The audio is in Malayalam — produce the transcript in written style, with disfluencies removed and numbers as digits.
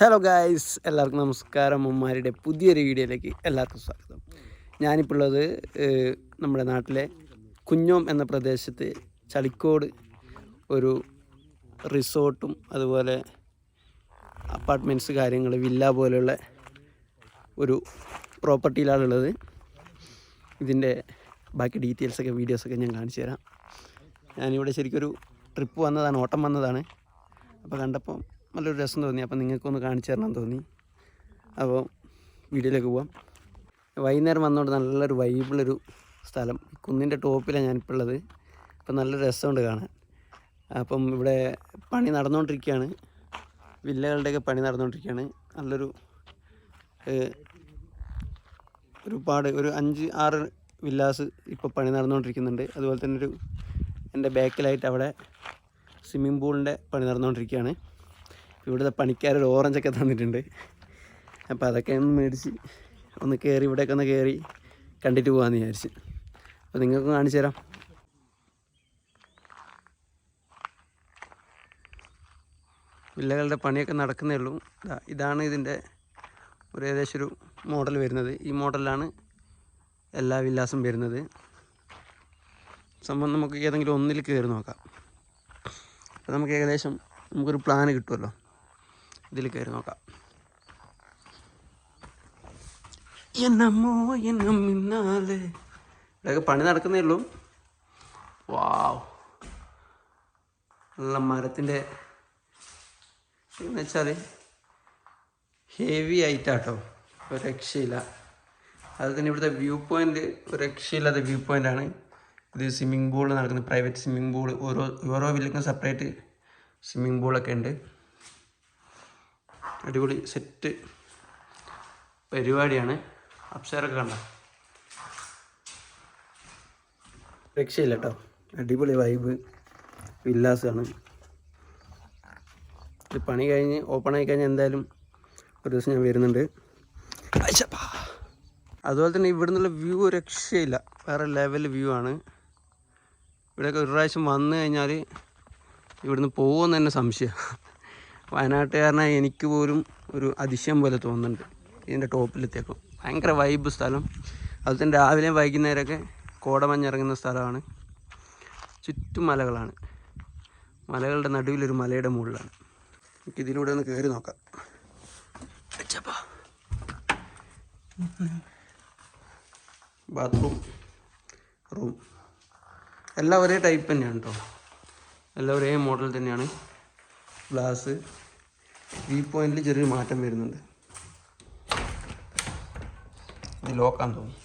ഹലോ ഗായ്സ്, എല്ലാവർക്കും നമസ്കാരം. ഉമ്മാരുടെ പുതിയൊരു വീഡിയോയിലേക്ക് എല്ലാവർക്കും സ്വാഗതം. ഞാനിപ്പോൾ ഉള്ളത് നമ്മുടെ നാട്ടിലെ കുഞ്ഞോം എന്ന പ്രദേശത്ത് ചളിക്കോട് ഒരു റിസോർട്ടും അതുപോലെ അപ്പാർട്ട്മെൻറ്റ്സ് കാര്യങ്ങൾ വില്ല പോലെയുള്ള ഒരു പ്രോപ്പർട്ടിയിലാണുള്ളത്. ഇതിൻ്റെ ബാക്കി ഡീറ്റെയിൽസൊക്കെ വീഡിയോസൊക്കെ ഞാൻ കാണിച്ചു തരാം. ഞാനിവിടെ ശരിക്കൊരു ട്രിപ്പ് വന്നതാണ്, ഓട്ടം വന്നതാണ്. അപ്പോൾ കണ്ടപ്പോൾ നല്ലൊരു രസം തോന്നി. അപ്പോൾ നിങ്ങൾക്കൊന്ന് കാണിച്ചു തരണം തോന്നി. അപ്പോൾ വീഡിയോയിലേക്ക് പോവാം. വൈകുന്നേരം വന്നുകൊണ്ട് നല്ലൊരു വൈബിളൊരു സ്ഥലം, കുന്നിൻ്റെ ടോപ്പിലാണ് ഞാനിപ്പോൾ ഉള്ളത്. അപ്പോൾ നല്ല രസമുണ്ട് കാണാൻ. അപ്പം ഇവിടെ പണി നടന്നുകൊണ്ടിരിക്കുകയാണ്, വില്ലകളുടെയൊക്കെ പണി നടന്നുകൊണ്ടിരിക്കുകയാണ്. നല്ലൊരു ഒരു 5-6 വില്ലാസ് ഇപ്പോൾ പണി നടന്നുകൊണ്ടിരിക്കുന്നുണ്ട്. അതുപോലെ തന്നെ എൻ്റെ ബാക്കിലായിട്ട് അവിടെ സ്വിമ്മിംഗ് പൂളിൻ്റെ പണി നടന്നുകൊണ്ടിരിക്കുകയാണ്. ഇവിടുത്തെ പണിക്കാരൊരു ഓറഞ്ചൊക്കെ തന്നിട്ടുണ്ട്. അപ്പോൾ അതൊക്കെ ഒന്ന് മേടിച്ച് ഒന്ന് കയറി ഇവിടെയൊക്കെ ഒന്ന് കയറി കണ്ടിട്ട് പോകാമെന്ന് വിചാരിച്ച്. അപ്പോൾ നിങ്ങൾക്ക് കാണിച്ചു തരാം. വില്ലകളുടെ പണിയൊക്കെ നടക്കുന്നേ ഉള്ളൂ. ഇതാണ് ഇതിൻ്റെ ഏകദേശം ഒരു മോഡൽ വരുന്നത്. ഈ മോഡലിലാണ് എല്ലാ വില്ലാസും വരുന്നത്. സംഭവം നമുക്ക് ഏതെങ്കിലും ഒന്നിൽ കയറി നോക്കാം. അപ്പോൾ നമുക്ക് ഏകദേശം നമുക്കൊരു പ്ലാൻ കിട്ടുമല്ലോ. ഇതിൽ കയറി നോക്കാം. ഇവിടെയൊക്കെ പണി നടക്കുന്നേ ഉള്ളൂ. വാവ്, നല്ല മരത്തിൻ്റെ എന്ന് വെച്ചാൽ ഹെവി ആയിട്ടാട്ടോ, ഒരു രക്ഷയില്ല. അതുപോലെ തന്നെ ഇവിടുത്തെ വ്യൂ പോയിൻ്റ് ഒരു രക്ഷയില്ലാത്ത വ്യൂ പോയിൻ്റാണ്. ഇത് സ്വിമ്മിംഗ് പൂൾ നടക്കുന്നത്, പ്രൈവറ്റ് സ്വിമ്മിംഗ് പൂൾ. ഓരോ വില്ലക്കും സെപ്പറേറ്റ് സ്വിമ്മിംഗ് പൂളൊക്കെ ഉണ്ട്. അടിപൊളി സെറ്റ് പരിപാടിയാണ്. അപ്സരൊക്കെ കണ്ട രക്ഷയില്ല കേട്ടോ. അടിപൊളി വൈബ് വില്ലാസാണ്. ഇത് പണി കഴിഞ്ഞ് ഓപ്പൺ ആയി കഴിഞ്ഞാൽ എന്തായാലും ഒരു ദിവസം ഞാൻ വരുന്നുണ്ട്. അതുപോലെ തന്നെ ഇവിടെ നിന്നുള്ള വ്യൂ രക്ഷയില്ല, വേറെ ലെവൽ വ്യൂ ആണ്. ഇവിടെയൊക്കെ ഒരു പ്രാവശ്യം വന്നു കഴിഞ്ഞാൽ ഇവിടുന്ന് പോകുമെന്ന് തന്നെ സംശയം. വയനാട്ടുകാരനായി എനിക്ക് പോലും ഒരു അതിശയം പോലെ തോന്നുന്നുണ്ട് ഇതിൻ്റെ ടോപ്പിലെത്തിയേക്കും. ഭയങ്കര വൈബ് സ്ഥലം. അതുപോലെ തന്നെ രാവിലെയും വൈകുന്നേരമൊക്കെ കോടമഞ്ഞിറങ്ങുന്ന സ്ഥലമാണ്. ചുറ്റും മലകളാണ്. മലകളുടെ നടുവിലൊരു മലയുടെ മുകളിലാണ്. നമുക്ക് ഇതിലൂടെ ഒന്ന് കയറി നോക്കാം. ബാത്റൂം, റൂം എല്ലാം ഒരേ ടൈപ്പ് തന്നെയാണ് കേട്ടോ. എല്ലാം ഒരേ മോഡൽ തന്നെയാണ്. ഗ്ലാസ്, വ്യൂ പോയിന്റിൽ ചെറിയൊരു മാറ്റം വരുന്നുണ്ട്. ഇത് ലോക്കാന്ന് തോന്നുന്നു.